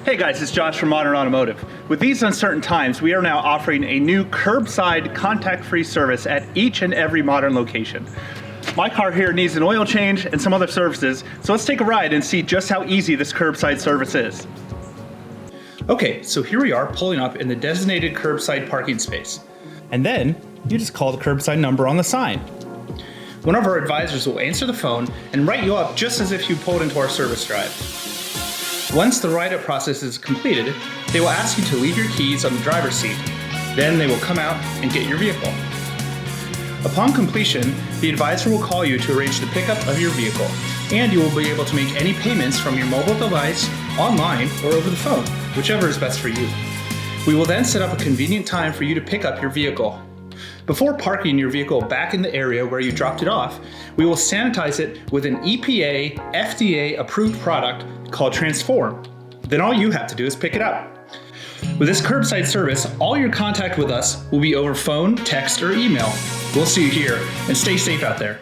Hey guys, it's Josh from Modern Automotive. With these uncertain times, we are now offering a new curbside contact-free service at each and every Modern location. My car here needs an oil change and some other services, so let's take a ride and see just how easy this curbside service is. Okay, so here we are pulling up in the designated curbside parking space. And then you just call the curbside number on the sign. One of our advisors will answer the phone and write you up just as if you pulled into our service drive. Once the write-up process is completed, they will ask you to leave your keys on the driver's seat. Then they will come out and get your vehicle. Upon completion, the advisor will call you to arrange the pickup of your vehicle, and you will be able to make any payments from your mobile device, online, or over the phone, whichever is best for you. We will then set up a convenient time for you to pick up your vehicle. Before parking your vehicle back in the area where you dropped it off, we will sanitize it with an EPA, FDA approved product called Transform. Then all you have to do is pick it up. With this curbside service, all your contact with us will be over phone, text, or email. We'll see you here, and stay safe out there.